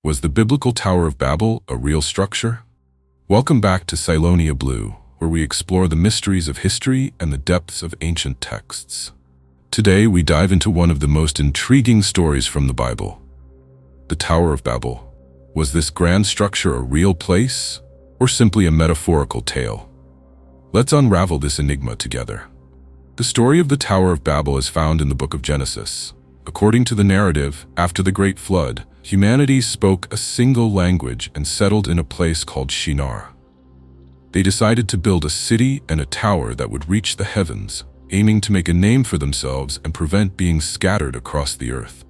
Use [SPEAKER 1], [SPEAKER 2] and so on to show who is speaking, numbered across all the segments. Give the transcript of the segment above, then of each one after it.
[SPEAKER 1] Was the biblical Tower of Babel a real structure? Welcome back to Ceylonia Blue, where we explore the mysteries of history and the depths of ancient texts. Today, we dive into one of the most intriguing stories from the Bible, the Tower of Babel. Was this grand structure a real place, or simply a metaphorical tale? Let's unravel this enigma together. The story of the Tower of Babel is found in the book of Genesis. According to the narrative, after the Great Flood, humanity spoke a single language and settled in a place called Shinar. They decided to build a city and a tower that would reach the heavens, aiming to make a name for themselves and prevent being scattered across the earth.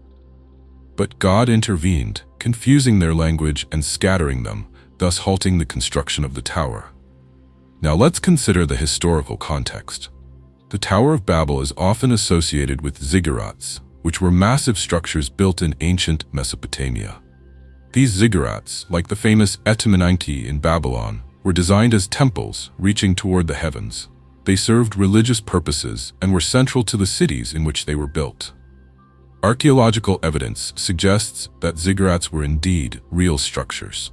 [SPEAKER 1] But God intervened, confusing their language and scattering them, thus halting the construction of the tower. Now let's consider the historical context. The Tower of Babel is often associated with ziggurats, which were massive structures built in ancient Mesopotamia. These ziggurats, like the famous Etemenanki in Babylon, were designed as temples reaching toward the heavens. They served religious purposes and were central to the cities in which they were built. Archaeological evidence suggests that ziggurats were indeed real structures.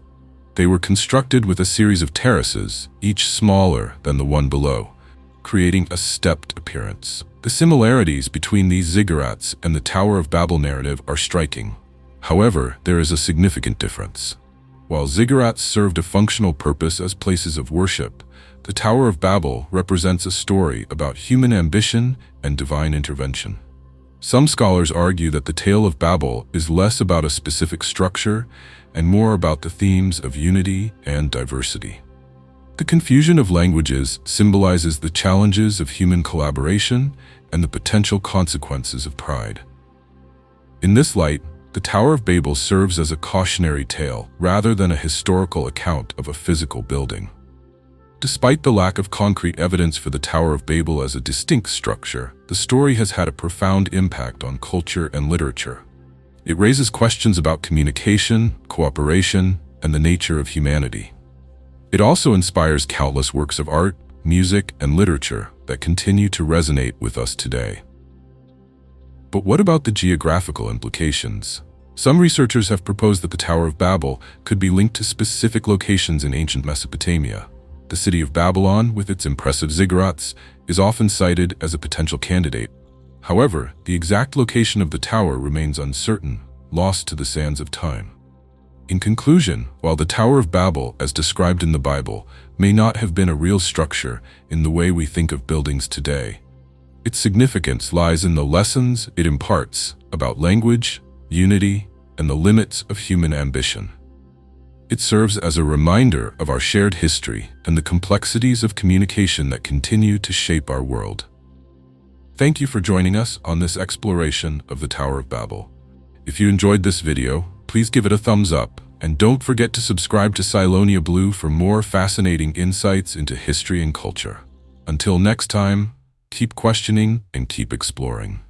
[SPEAKER 1] They were constructed with a series of terraces, each smaller than the one below, creating a stepped appearance. The similarities between these ziggurats and the Tower of Babel narrative are striking. However, there is a significant difference. While ziggurats served a functional purpose as places of worship, the Tower of Babel represents a story about human ambition and divine intervention. Some scholars argue that the Tale of Babel is less about a specific structure and more about the themes of unity and diversity. The confusion of languages symbolizes the challenges of human collaboration and the potential consequences of pride. In this light, the Tower of Babel serves as a cautionary tale rather than a historical account of a physical building. Despite the lack of concrete evidence for the Tower of Babel as a distinct structure, the story has had a profound impact on culture and literature. It raises questions about communication, cooperation, and the nature of humanity. It also inspires countless works of art, music, and literature that continue to resonate with us today. But what about the geographical implications? Some researchers have proposed that the Tower of Babel could be linked to specific locations in ancient Mesopotamia. The city of Babylon, with its impressive ziggurats, is often cited as a potential candidate. However, the exact location of the tower remains uncertain, lost to the sands of time. In conclusion, while the Tower of Babel, as described in the Bible, may not have been a real structure in the way we think of buildings today, its significance lies in the lessons it imparts about language, unity, and the limits of human ambition. It serves as a reminder of our shared history and the complexities of communication that continue to shape our world. Thank you for joining us on this exploration of the Tower of Babel. If you enjoyed this video, please give it a thumbs up, and don't forget to subscribe to Ceylonia Blue for more fascinating insights into history and culture. Until next time, keep questioning and keep exploring.